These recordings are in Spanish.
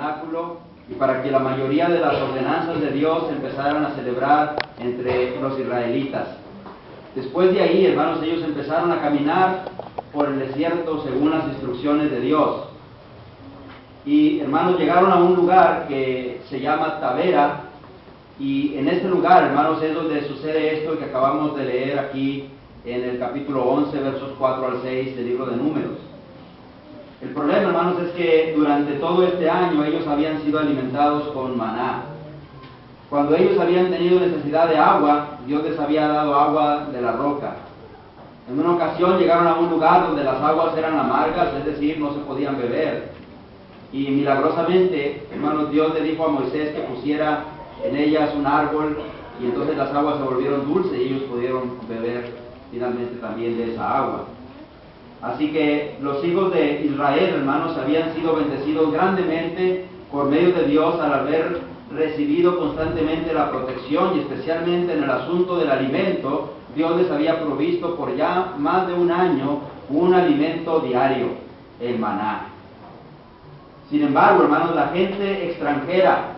tabernáculo y para que la mayoría de las ordenanzas de Dios empezaran a celebrar entre los israelitas. Después de ahí, hermanos, ellos empezaron a caminar por el desierto según las instrucciones de Dios. Y, hermanos, llegaron a un lugar que se llama Tabera, y en este lugar, hermanos, es donde sucede esto que acabamos de leer aquí en el capítulo 11, versos 4 al 6 del libro de Números. El problema, hermanos, es que durante todo este año ellos habían sido alimentados con maná. Cuando ellos habían tenido necesidad de agua, Dios les había dado agua de la roca. En una ocasión llegaron a un lugar donde las aguas eran amargas, es decir, no se podían beber. Y milagrosamente, hermanos, Dios le dijo a Moisés que pusiera en ellas un árbol, y entonces las aguas se volvieron dulces y ellos pudieron beber finalmente también de esa agua. Así que los hijos de Israel, hermanos, habían sido bendecidos grandemente por medio de Dios al haber recibido constantemente la protección, y especialmente en el asunto del alimento. Dios les había provisto por ya más de un año un alimento diario, el maná. Sin embargo, hermanos, la gente extranjera,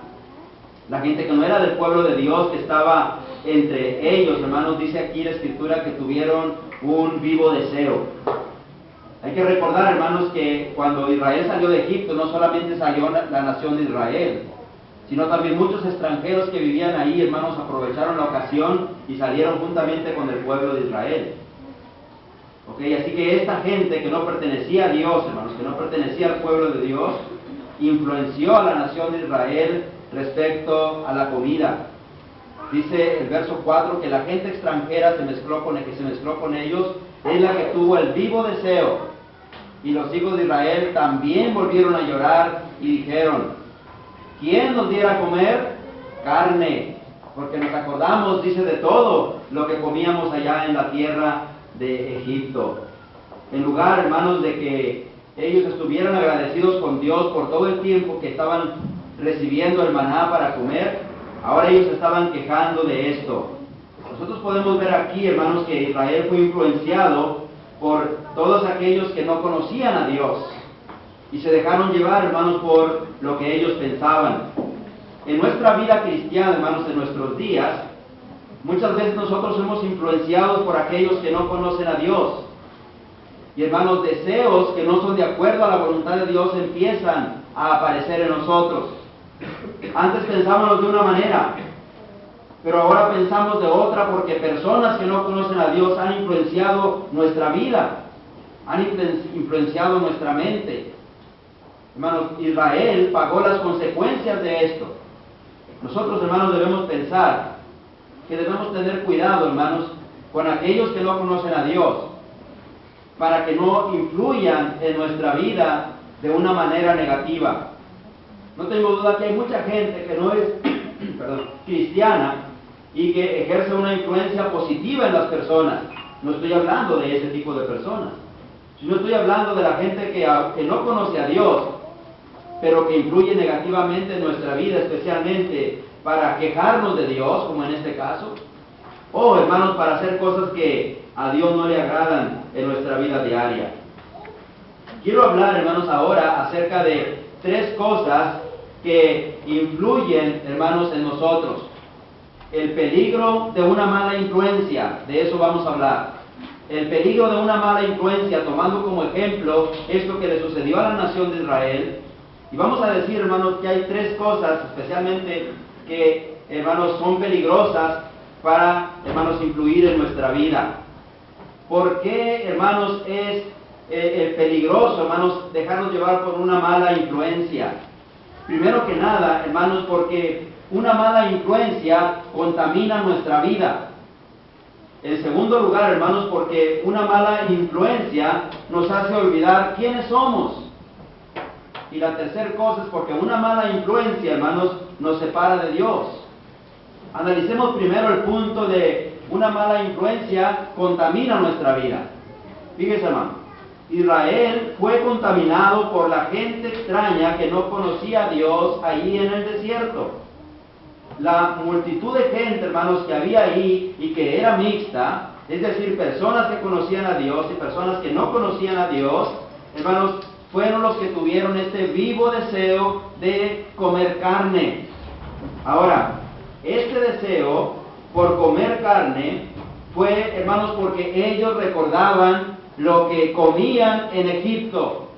la gente que no era del pueblo de Dios, que estaba entre ellos, hermanos, dice aquí la Escritura que tuvieron un vivo deseo. Hay que recordar, hermanos, que cuando Israel salió de Egipto, no solamente salió la nación de Israel, sino también muchos extranjeros que vivían ahí, hermanos, aprovecharon la ocasión y salieron juntamente con el pueblo de Israel. Así que esta gente que no pertenecía a Dios, hermanos, que no pertenecía al pueblo de Dios, influenció a la nación de Israel respecto a la comida. Dice el verso 4 que la gente extranjera que se mezcló con ellos es la que tuvo el vivo deseo. Y los hijos de Israel también volvieron a llorar y dijeron: ¿quién nos diera a comer? Carne, porque nos acordamos, dice, de todo lo que comíamos allá en la tierra de Egipto. En lugar, hermanos, de que ellos estuvieran agradecidos con Dios por todo el tiempo que estaban recibiendo el maná para comer, ahora ellos estaban quejando de esto. Nosotros podemos ver aquí, hermanos, que Israel fue influenciado por todos aquellos que no conocían a Dios y se dejaron llevar, hermanos, por lo que ellos pensaban. En nuestra vida cristiana, hermanos, en nuestros días, muchas veces nosotros somos influenciados por aquellos que no conocen a Dios. Y, hermanos, deseos que no son de acuerdo a la voluntad de Dios empiezan a aparecer en nosotros. Antes pensábamos de una manera, pero ahora pensamos de otra, porque personas que no conocen a Dios han influenciado nuestra vida, han influenciado nuestra mente. Hermanos, Israel pagó las consecuencias de esto. Nosotros, hermanos, debemos pensar que debemos tener cuidado, hermanos, con aquellos que no conocen a Dios, para que no influyan en nuestra vida de una manera negativa. No tengo duda que hay mucha gente que no es cristiana y que ejerce una influencia positiva en las personas. No estoy hablando de ese tipo de personas, sino estoy hablando de la gente que no conoce a Dios, pero que influye negativamente en nuestra vida, especialmente para quejarnos de Dios, como en este caso, o, hermanos, para hacer cosas que a Dios no le agradan en nuestra vida diaria. Quiero hablar, hermanos, ahora acerca de 3 cosas que influyen, hermanos, en nosotros. El peligro de una mala influencia, de eso vamos a hablar. El peligro de una mala influencia, tomando como ejemplo esto que le sucedió a la nación de Israel. Y vamos a decir, hermanos, que hay 3 cosas, especialmente, que, hermanos, son peligrosas para, hermanos, influir en nuestra vida. ¿Por qué, hermanos, es peligroso, hermanos, dejarnos llevar por una mala influencia? Primero que nada, hermanos, porque una mala influencia contamina nuestra vida. En segundo lugar, hermanos, porque una mala influencia nos hace olvidar quiénes somos. Y la tercera cosa es porque una mala influencia, hermanos, nos separa de Dios. Analicemos primero el punto de una mala influencia contamina nuestra vida. Fíjese, hermano. Israel fue contaminado por la gente extraña que no conocía a Dios allí en el desierto. La multitud de gente, hermanos, que había ahí y que era mixta, es decir, personas que conocían a Dios y personas que no conocían a Dios, hermanos, fueron los que tuvieron este vivo deseo de comer carne. Ahora, este deseo por comer carne fue, hermanos, porque ellos recordaban lo que comían en Egipto.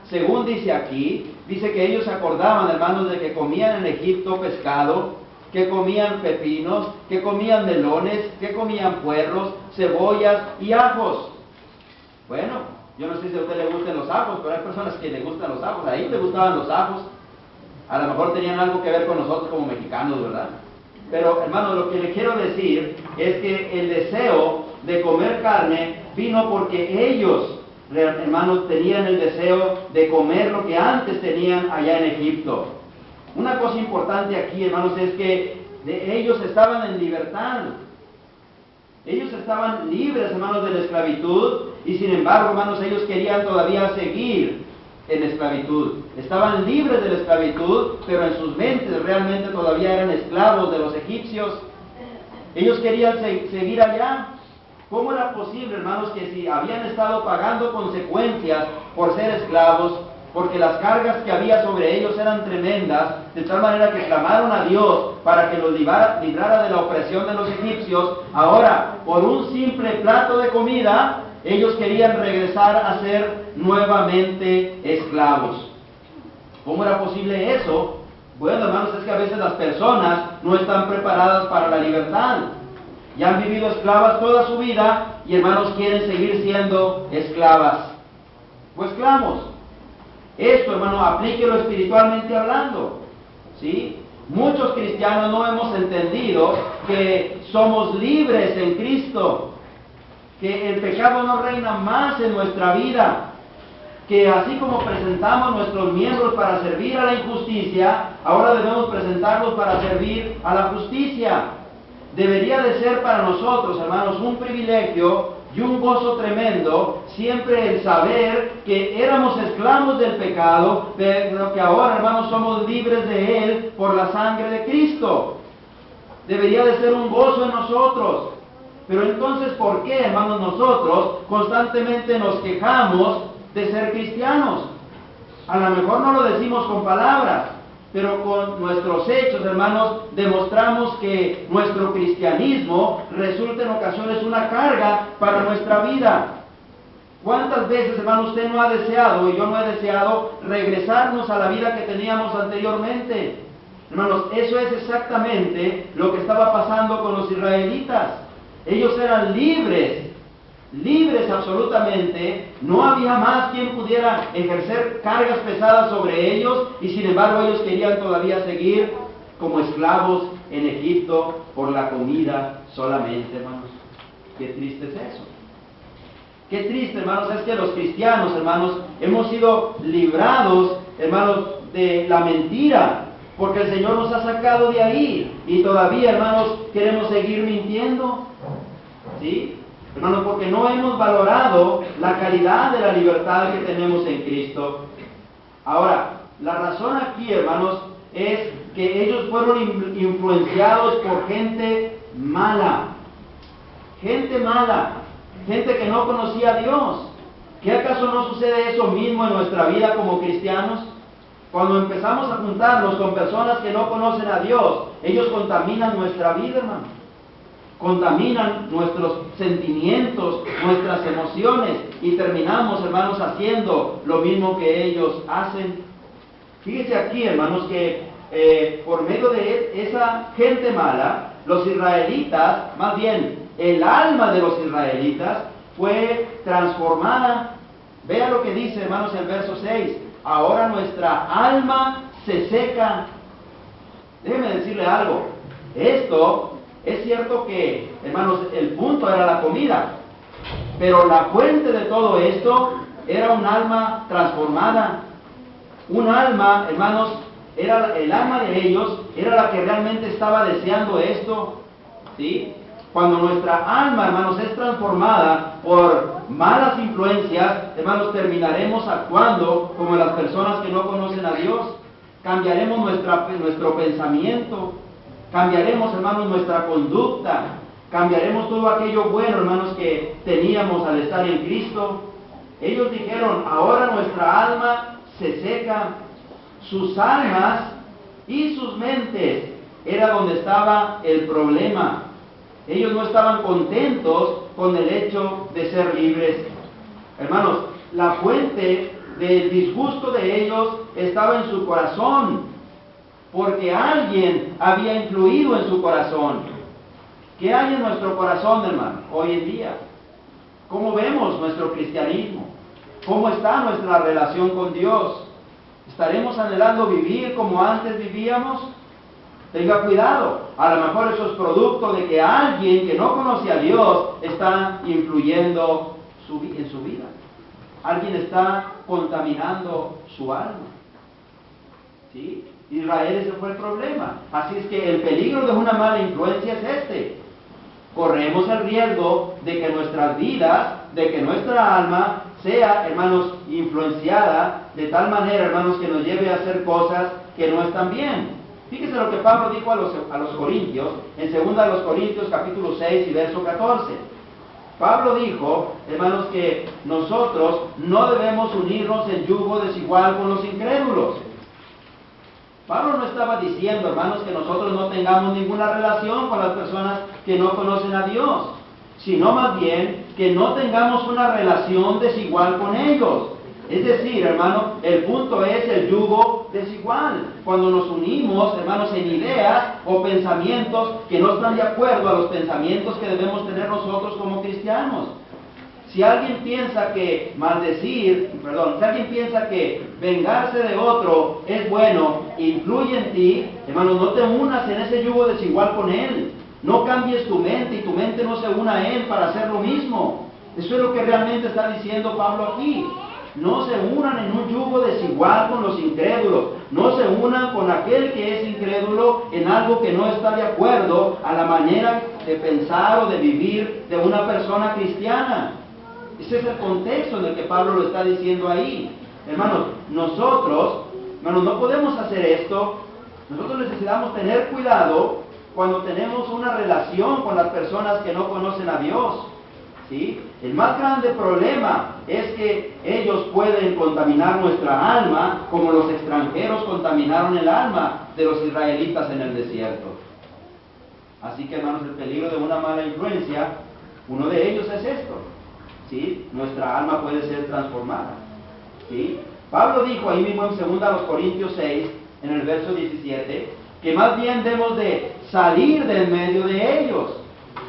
Según dice aquí, dice que ellos se acordaban, hermanos, de que comían en Egipto pescado, que comían pepinos, que comían melones, que comían puerros, cebollas y ajos. Bueno, yo no sé si a usted le gustan los ajos, pero hay personas que le gustan los ajos. A ellos les gustaban los ajos. A lo mejor tenían algo que ver con nosotros como mexicanos, ¿verdad? Pero, hermanos, lo que le quiero decir es que el deseo de comer carne vino porque ellos, hermanos, tenían el deseo de comer lo que antes tenían allá en Egipto. Una cosa importante aquí, hermanos, es que ellos estaban en libertad. Ellos estaban libres, hermanos, de la esclavitud, y sin embargo, hermanos, ellos querían todavía seguir en esclavitud. Estaban libres de la esclavitud, pero en sus mentes realmente todavía eran esclavos de los egipcios. Ellos querían seguir allá. ¿Cómo era posible, hermanos, que si habían estado pagando consecuencias por ser esclavos, porque las cargas que había sobre ellos eran tremendas, de tal manera que clamaron a Dios para que los librara de la opresión de los egipcios, ahora, por un simple plato de comida, ellos querían regresar a ser nuevamente esclavos? ¿Cómo era posible eso? Bueno, hermanos, es que a veces las personas no están preparadas para la libertad. Ya han vivido esclavas toda su vida y, hermanos, quieren seguir siendo esclavas o esclavos. Esto, hermano, aplíquelo espiritualmente hablando, ¿sí? Muchos cristianos no hemos entendido que somos libres en Cristo, que el pecado no reina más en nuestra vida, que así como presentamos nuestros miembros para servir a la injusticia, ahora debemos presentarlos para servir a la justicia. Debería de ser para nosotros, hermanos, un privilegio y un gozo tremendo siempre el saber que éramos esclavos del pecado, pero que ahora, hermanos, somos libres de él por la sangre de Cristo. Debería de ser un gozo en nosotros. Pero entonces, ¿por qué, hermanos, nosotros constantemente nos quejamos de ser cristianos? A lo mejor no lo decimos con palabras, pero con nuestros hechos, hermanos, demostramos que nuestro cristianismo resulta en ocasiones una carga para nuestra vida. ¿Cuántas veces, hermano, usted no ha deseado, y yo no he deseado, regresarnos a la vida que teníamos anteriormente? Hermanos, eso es exactamente lo que estaba pasando con los israelitas. Ellos eran libres absolutamente, no había más quien pudiera ejercer cargas pesadas sobre ellos, y sin embargo ellos querían todavía seguir como esclavos en Egipto por la comida solamente, hermanos. Qué triste es eso. Qué triste, hermanos, es que los cristianos, hermanos, hemos sido librados, hermanos, de la mentira, porque el Señor nos ha sacado de ahí, y todavía, hermanos, queremos seguir mintiendo, ¿sí? Hermanos, porque no hemos valorado la calidad de la libertad que tenemos en Cristo. Ahora, la razón aquí, hermanos, es que ellos fueron influenciados por gente mala, gente que no conocía a Dios. ¿Qué acaso no sucede eso mismo en nuestra vida como cristianos? Cuando empezamos a juntarnos con personas que no conocen a Dios, ellos contaminan nuestra vida, hermano. Contaminan nuestros sentimientos, nuestras emociones, y terminamos, hermanos, haciendo lo mismo que ellos hacen. Fíjese aquí, hermanos, que por medio de esa gente mala, los israelitas, más bien el alma de los israelitas, fue transformada. Vea lo que dice, hermanos, el verso 6. Ahora nuestra alma se seca. Déjeme decirle algo. Esto es cierto que, hermanos, el punto era la comida, pero la fuente de todo esto era un alma transformada. Un alma, hermanos, era el alma de ellos, era la que realmente estaba deseando esto, ¿sí? Cuando nuestra alma, hermanos, es transformada por malas influencias, hermanos, terminaremos actuando como las personas que no conocen a Dios. Cambiaremos nuestro pensamiento, cambiaremos, hermanos, nuestra conducta, cambiaremos todo aquello bueno, hermanos, que teníamos al estar en Cristo. Ellos dijeron, ahora nuestra alma se seca, sus almas y sus mentes era donde estaba el problema. Ellos no estaban contentos con el hecho de ser libres. Hermanos, la fuente del disgusto de ellos estaba en su corazón, porque alguien había influido en su corazón. ¿Qué hay en nuestro corazón, hermano, hoy en día? ¿Cómo vemos nuestro cristianismo? ¿Cómo está nuestra relación con Dios? ¿Estaremos anhelando vivir como antes vivíamos? Tenga cuidado, a lo mejor eso es producto de que alguien que no conoce a Dios está influyendo en su vida. Alguien está contaminando su alma. ¿Sí? Israel, ese fue el problema. Así es que el peligro de una mala influencia es este. Corremos el riesgo de que nuestras vidas, de que nuestra alma sea, hermanos, influenciada de tal manera, hermanos, que nos lleve a hacer cosas que no están bien. Fíjese lo que Pablo dijo a los Corintios, en 2 Corintios capítulo 6 y verso 14. Pablo dijo, hermanos, que nosotros no debemos unirnos en yugo desigual con los incrédulos. Pablo no estaba diciendo, hermanos, que nosotros no tengamos ninguna relación con las personas que no conocen a Dios, sino más bien que no tengamos una relación desigual con ellos. Es decir, hermano, el punto es el yugo desigual. Cuando nos unimos, hermanos, en ideas o pensamientos que no están de acuerdo a los pensamientos que debemos tener nosotros como cristianos. Si alguien piensa que si alguien piensa que vengarse de otro es bueno, influye en ti, hermano, no te unas en ese yugo desigual con él. No cambies tu mente y tu mente no se una a él para hacer lo mismo. Eso es lo que realmente está diciendo Pablo aquí. No se unan en un yugo desigual con los incrédulos. No se unan con aquel que es incrédulo en algo que no está de acuerdo a la manera de pensar o de vivir de una persona cristiana. Ese es el contexto en el que Pablo lo está diciendo ahí. Hermanos, nosotros no podemos hacer esto. Nosotros necesitamos tener cuidado cuando tenemos una relación con las personas que no conocen a Dios. ¿Sí? El más grande problema es que ellos pueden contaminar nuestra alma como los extranjeros contaminaron el alma de los israelitas en el desierto. Así que, hermanos, el peligro de una mala influencia, uno de ellos es esto. ¿Sí? Nuestra alma puede ser transformada. ¿Sí? Pablo dijo ahí mismo en 2 Corintios 6, en el verso 17, que más bien debemos de salir del medio de ellos.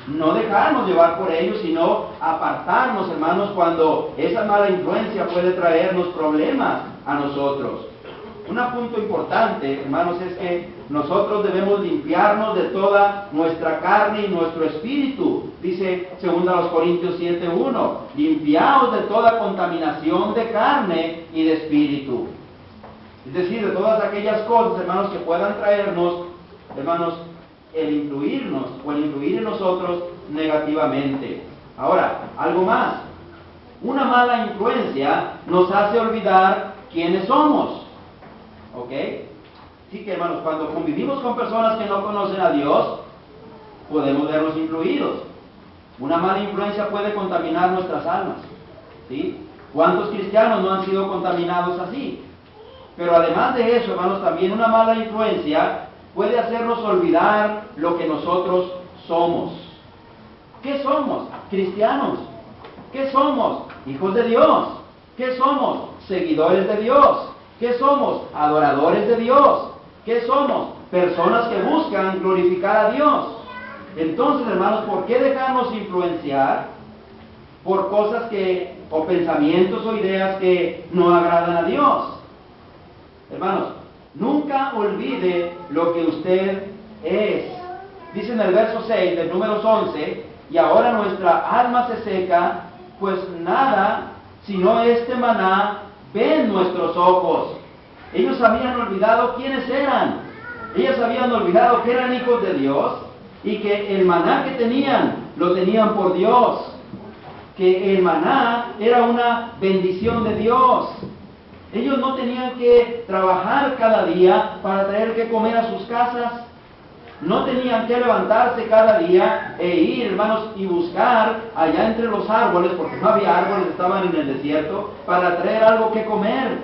No dejarnos llevar por ellos, sino apartarnos, hermanos, cuando esa mala influencia puede traernos problemas a nosotros. Un punto importante, hermanos, es que nosotros debemos limpiarnos de toda nuestra carne y nuestro espíritu. Dice 2 Corintios 7:1, limpiaos de toda contaminación de carne y de espíritu. Es decir, de todas aquellas cosas, hermanos, que puedan traernos, hermanos, el influirnos o el influir en nosotros negativamente. Ahora, algo más. Una mala influencia nos hace olvidar quiénes somos. ¿Ok? Así que, hermanos, cuando convivimos con personas que no conocen a Dios, podemos vernos influidos. Una mala influencia puede contaminar nuestras almas. ¿Sí? ¿Cuántos cristianos no han sido contaminados así? Pero además de eso, hermanos, también una mala influencia puede hacernos olvidar lo que nosotros somos. ¿Qué somos? Cristianos. ¿Qué somos? Hijos de Dios. ¿Qué somos? Seguidores de Dios. ¿Qué somos? Adoradores de Dios. ¿Qué somos? Personas que buscan glorificar a Dios. Entonces, hermanos, ¿por qué dejarnos influenciar por cosas o pensamientos o ideas que no agradan a Dios? Hermanos, nunca olvide lo que usted es. Dice en el verso 6 del Números 11, y ahora nuestra alma se seca, pues nada, sino este maná, ven nuestros ojos. Ellos habían olvidado quiénes eran. Ellos habían olvidado que eran hijos de Dios y que el maná que tenían, lo tenían por Dios. Que el maná era una bendición de Dios. Ellos no tenían que trabajar cada día para traer que comer a sus casas. No tenían que levantarse cada día e ir, hermanos, y buscar allá entre los árboles, porque no había árboles, estaban en el desierto, para traer algo que comer,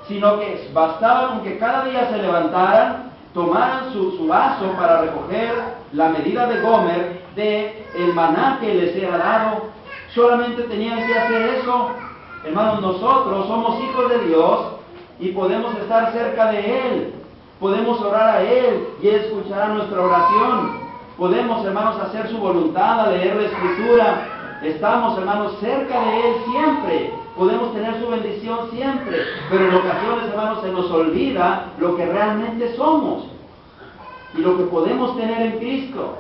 sino que bastaba con que cada día se levantaran, tomaran su vaso para recoger la medida de gomer de el maná que les era dado. Solamente tenían que hacer eso. Hermanos, nosotros somos hijos de Dios y podemos estar cerca de Él. Podemos orar a Él y Él escuchará nuestra oración. Podemos, hermanos, hacer su voluntad, a leer la Escritura. Estamos, hermanos, cerca de Él siempre. Podemos tener su bendición siempre. Pero en ocasiones, hermanos, se nos olvida lo que realmente somos y lo que podemos tener en Cristo.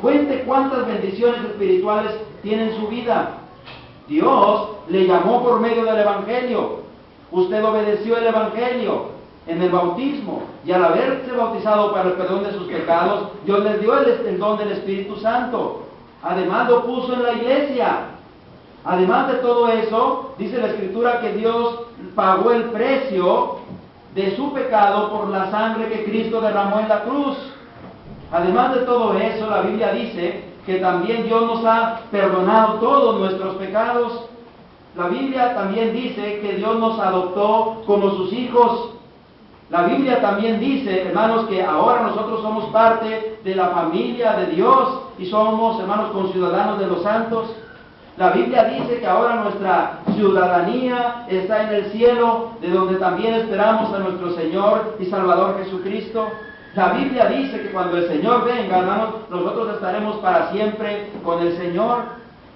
Cuente cuántas bendiciones espirituales tiene en su vida. Dios le llamó por medio del Evangelio. Usted obedeció el Evangelio en el bautismo, y al haberse bautizado para el perdón de sus pecados, Dios les dio el don del Espíritu Santo. Además lo puso en la iglesia. Además de todo eso, dice la Escritura que Dios pagó el precio de su pecado por la sangre que Cristo derramó en la cruz. Además de todo eso, la Biblia dice que también Dios nos ha perdonado todos nuestros pecados. La Biblia también dice que Dios nos adoptó como sus hijos. La Biblia también dice, hermanos, que ahora nosotros somos parte de la familia de Dios y somos, hermanos, conciudadanos de los santos. La Biblia dice que ahora nuestra ciudadanía está en el cielo, de donde también esperamos a nuestro Señor y Salvador Jesucristo. La Biblia dice que cuando el Señor venga, hermanos, nosotros estaremos para siempre con el Señor.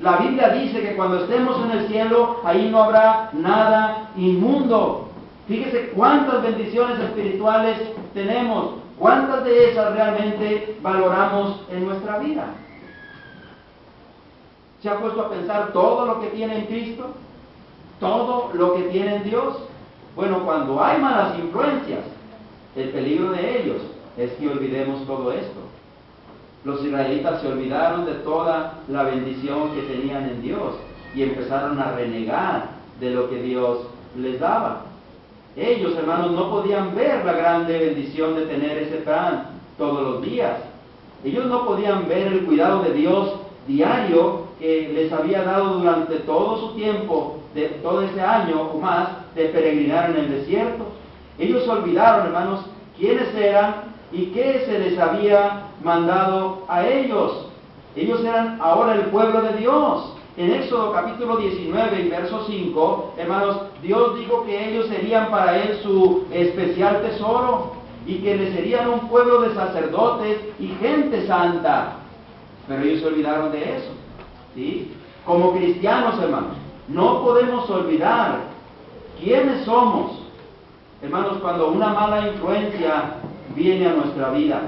La Biblia dice que cuando estemos en el cielo, ahí no habrá nada inmundo. Fíjese cuántas bendiciones espirituales tenemos, cuántas de esas realmente valoramos en nuestra vida. ¿Se ha puesto a pensar todo lo que tiene en Cristo? ¿Todo lo que tiene en Dios? Bueno, cuando hay malas influencias, el peligro de ellos es que olvidemos todo esto. Los israelitas se olvidaron de toda la bendición que tenían en Dios y empezaron a renegar de lo que Dios les daba. Ellos, hermanos, no podían ver la grande bendición de tener ese pan todos los días. Ellos no podían ver el cuidado de Dios diario que les había dado durante todo su tiempo, de todo ese año o más, de peregrinar en el desierto. Ellos olvidaron, hermanos, quiénes eran y qué se les había mandado a ellos. Ellos eran ahora el pueblo de Dios. En Éxodo capítulo 19 y verso 5, hermanos, Dios dijo que ellos serían para Él su especial tesoro y que les serían un pueblo de sacerdotes y gente santa. Pero ellos se olvidaron de eso, ¿sí? Como cristianos, hermanos, no podemos olvidar quiénes somos, hermanos, cuando una mala influencia viene a nuestra vida.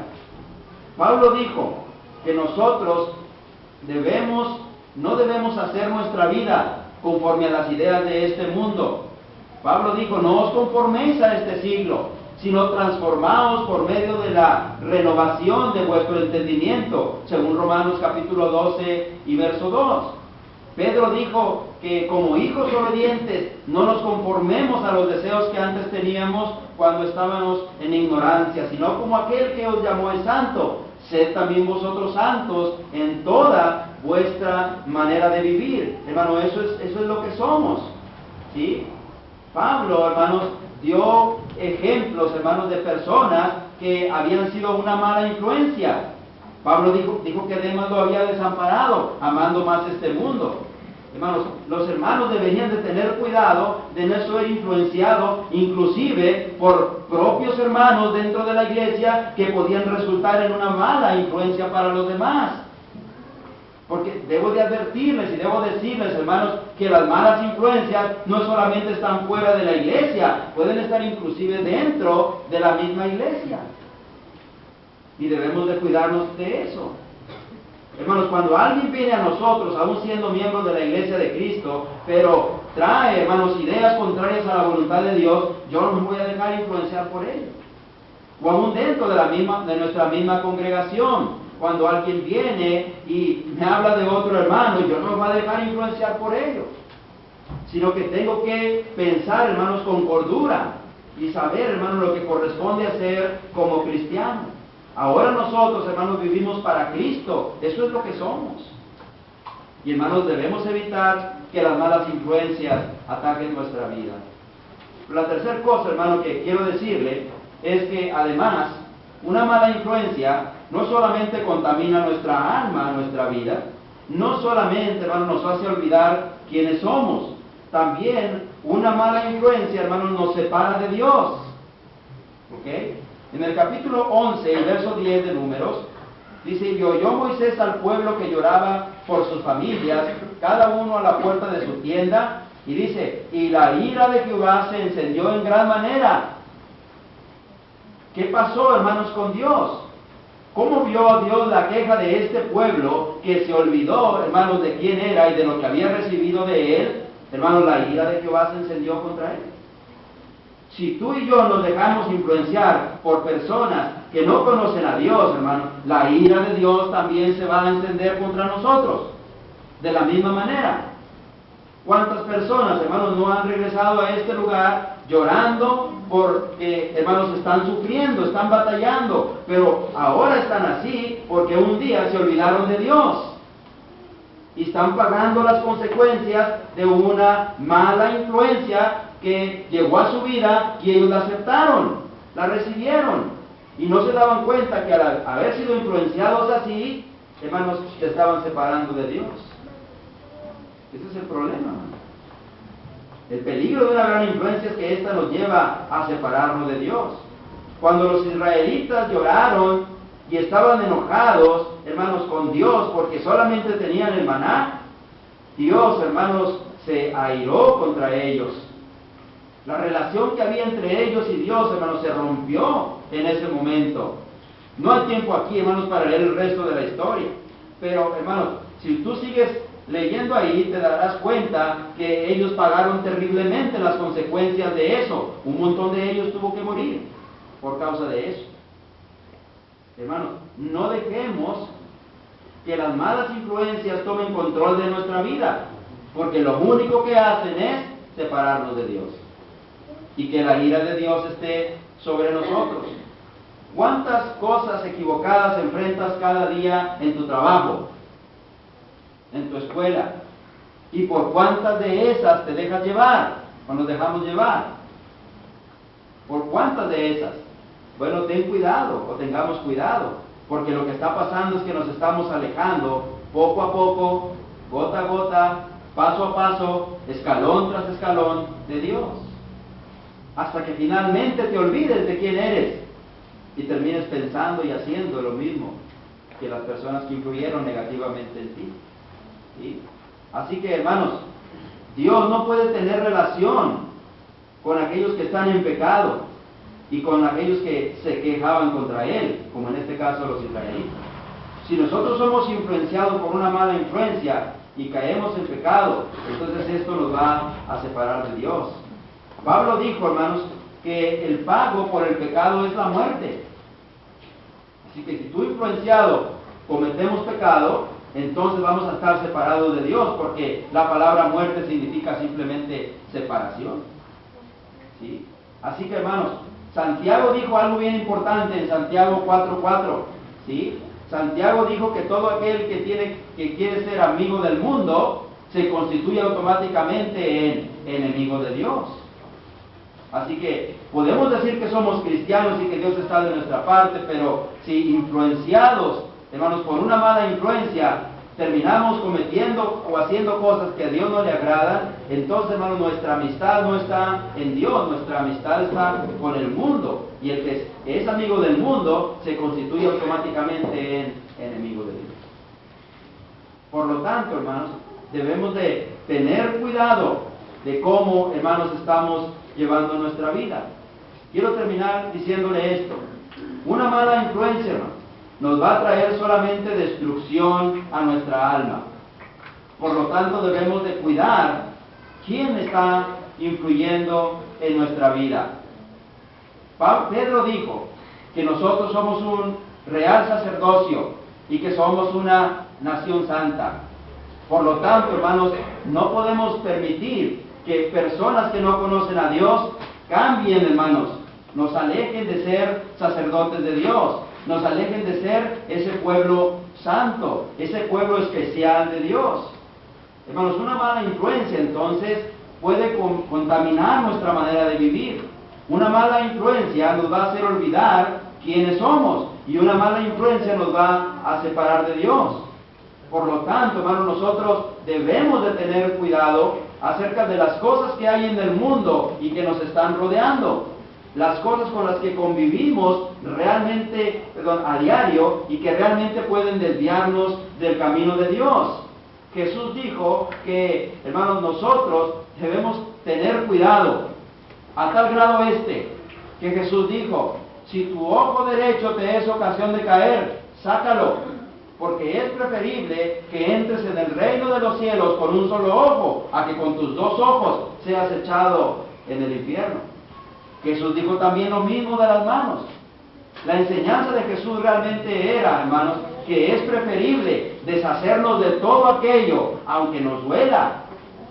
Pablo dijo que nosotros no debemos hacer nuestra vida conforme a las ideas de este mundo. Pablo dijo, no os conforméis a este siglo, sino transformaos por medio de la renovación de vuestro entendimiento, según Romanos capítulo 12 y verso 2. Pedro dijo que como hijos obedientes no nos conformemos a los deseos que antes teníamos cuando estábamos en ignorancia, sino como aquel que os llamó es santo. Sed también vosotros santos en toda vuestra manera de vivir. Hermano, eso es lo que somos, ¿sí? Pablo, hermanos, dio ejemplos, hermanos, de personas que habían sido una mala influencia. Pablo dijo que Demas lo había desamparado, amando más este mundo. Hermanos, los hermanos deberían de tener cuidado de no ser influenciados, inclusive por propios hermanos dentro de la iglesia, que podían resultar en una mala influencia para los demás. Porque debo de advertirles y debo decirles, hermanos, que las malas influencias no solamente están fuera de la iglesia, pueden estar inclusive dentro de la misma iglesia. Y debemos de cuidarnos de eso. Hermanos, cuando alguien viene a nosotros, aún siendo miembros de la iglesia de Cristo, pero trae, hermanos, ideas contrarias a la voluntad de Dios, yo no me voy a dejar influenciar por ello. O aún dentro de nuestra misma congregación, cuando alguien viene y me habla de otro hermano, yo no me voy a dejar influenciar por ello, sino que tengo que pensar, hermanos, con cordura y saber, hermanos, lo que corresponde hacer como cristiano. Ahora nosotros, hermanos, vivimos para Cristo. Eso es lo que somos. Y hermanos, debemos evitar que las malas influencias ataquen nuestra vida. La tercera cosa, hermano, que quiero decirle es que además, una mala influencia no solamente contamina nuestra alma, nuestra vida, no solamente, hermano, nos hace olvidar quiénes somos, también una mala influencia, hermano, nos separa de Dios. ¿Ok? En el capítulo 11, el verso 10 de Números, dice: y oyó Moisés al pueblo que lloraba por sus familias, cada uno a la puerta de su tienda, y dice: y la ira de Jehová se encendió en gran manera. ¿Qué pasó, hermanos, con Dios? ¿Cómo vio Dios la queja de este pueblo que se olvidó, hermanos, de quién era y de lo que había recibido de él? Hermanos, la ira de Jehová se encendió contra él. Si tú y yo nos dejamos influenciar por personas que no conocen a Dios, hermano, la ira de Dios también se va a encender contra nosotros. De la misma manera. ¿Cuántas personas, hermanos, no han regresado a este lugar llorando porque, hermanos, están sufriendo, están batallando, pero ahora están así porque un día se olvidaron de Dios y están pagando las consecuencias de una mala influencia que llegó a su vida y ellos la aceptaron, la recibieron y no se daban cuenta que al haber sido influenciados así, hermanos, se estaban separando de Dios. Ese es el problema. El peligro de una gran influencia es que ésta nos lleva a separarnos de Dios. Cuando los israelitas lloraron y estaban enojados, hermanos, con Dios porque solamente tenían el maná, Dios, hermanos, se airó contra ellos. La relación que había entre ellos y Dios, hermanos, se rompió en ese momento. No hay tiempo aquí, hermanos, para leer el resto de la historia. Pero, hermanos, si tú sigues leyendo ahí, te darás cuenta que ellos pagaron terriblemente las consecuencias de eso. Un montón de ellos tuvo que morir por causa de eso. Hermanos, no dejemos que las malas influencias tomen control de nuestra vida, porque lo único que hacen es separarnos de Dios y que la ira de Dios esté sobre nosotros. ¿Cuántas cosas equivocadas enfrentas cada día en tu trabajo, en tu escuela? ¿Y por cuántas de esas te dejas llevar o nos dejamos llevar? ¿Por cuántas de esas? Bueno, ten cuidado o tengamos cuidado, porque lo que está pasando es que nos estamos alejando poco a poco, gota a gota, paso a paso, escalón tras escalón de Dios, hasta que finalmente te olvides de quién eres y termines pensando y haciendo lo mismo que las personas que influyeron negativamente en ti. ¿Sí? Así que, hermanos, Dios no puede tener relación con aquellos que están en pecado y con aquellos que se quejaban contra Él, como en este caso los israelitas. Si nosotros somos influenciados por una mala influencia y caemos en pecado, entonces esto nos va a separar de Dios. Pablo dijo, hermanos, que el pago por el pecado es la muerte. Así que si tú influenciado cometemos pecado, entonces vamos a estar separados de Dios, porque la palabra muerte significa simplemente separación. ¿Sí? Así que, hermanos, Santiago dijo algo bien importante en Santiago 4:4. ¿Sí? Santiago dijo que todo aquel que quiere ser amigo del mundo se constituye automáticamente en enemigo de Dios. Así que podemos decir que somos cristianos y que Dios está de nuestra parte, pero si influenciados, hermanos, por una mala influencia, terminamos cometiendo o haciendo cosas que a Dios no le agradan, entonces, hermanos, nuestra amistad no está en Dios, nuestra amistad está con el mundo. Y el que es amigo del mundo se constituye automáticamente en enemigo de Dios. Por lo tanto, hermanos, debemos de tener cuidado de cómo, hermanos, estamos llevando nuestra vida. Quiero terminar diciéndole esto. Una mala influencia, hermanos, nos va a traer solamente destrucción a nuestra alma. Por lo tanto, debemos de cuidar quién está influyendo en nuestra vida. Pedro dijo que nosotros somos un real sacerdocio y que somos una nación santa. Por lo tanto, hermanos, no podemos permitir que personas que no conocen a Dios cambien, hermanos, nos alejen de ser sacerdotes de Dios. nos alejen de ser ese pueblo santo, ese pueblo especial de Dios. Hermanos, una mala influencia entonces puede contaminar nuestra manera de vivir. Una mala influencia nos va a hacer olvidar quiénes somos, y una mala influencia nos va a separar de Dios. Por lo tanto, hermanos, nosotros debemos de tener cuidado acerca de las cosas que hay en el mundo y que nos están rodeando. Las cosas con las que convivimos realmente, a diario, y que realmente pueden desviarnos del camino de Dios. Jesús dijo que, hermanos, nosotros debemos tener cuidado, a tal grado que Jesús dijo: si tu ojo derecho te es ocasión de caer, sácalo, porque es preferible que entres en el reino de los cielos con un solo ojo, a que con tus dos ojos seas echado en el infierno. Jesús dijo también lo mismo de las manos. La enseñanza de Jesús realmente era, hermanos, que es preferible deshacernos de todo aquello, aunque nos duela,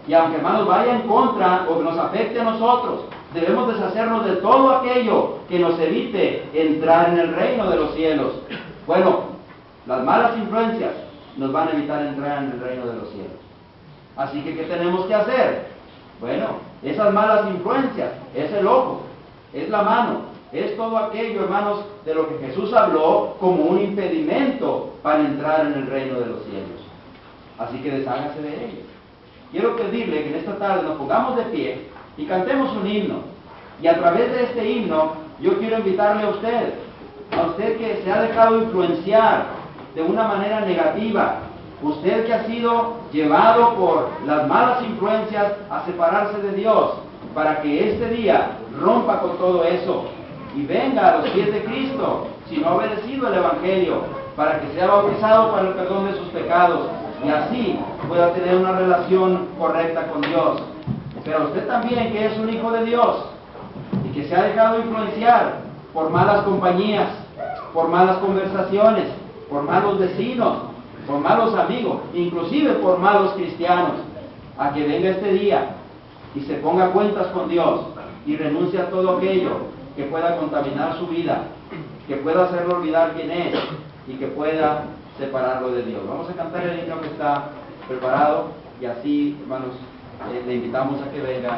y aunque, hermanos, vaya en contra o que nos afecte a nosotros. Debemos deshacernos de todo aquello que nos evite entrar en el reino de los cielos. Bueno, las malas influencias nos van a evitar entrar en el reino de los cielos. Así que, ¿qué tenemos que hacer? Bueno, esas malas influencias es el ojo, es la mano, es todo aquello, hermanos, de lo que Jesús habló como un impedimento para entrar en el reino de los cielos. Así que deshágase de ellos. Quiero pedirle que en esta tarde nos pongamos de pie y cantemos un himno. Y a través de este himno, yo quiero invitarle a usted que se ha dejado influenciar de una manera negativa, usted que ha sido llevado por las malas influencias a separarse de Dios, para que este día rompa con todo eso y venga a los pies de Cristo, si no ha obedecido el Evangelio, para que sea bautizado para el perdón de sus pecados y así pueda tener una relación correcta con Dios. Pero usted también, que es un hijo de Dios y que se ha dejado influenciar por malas compañías, por malas conversaciones, por malos vecinos, por malos amigos, inclusive por malos cristianos, a que venga este día y se ponga a cuentas con Dios y renuncie a todo aquello que pueda contaminar su vida, que pueda hacerlo olvidar quién es y que pueda separarlo de Dios. Vamos a cantar el himno que está preparado y así, hermanos, le invitamos a que venga.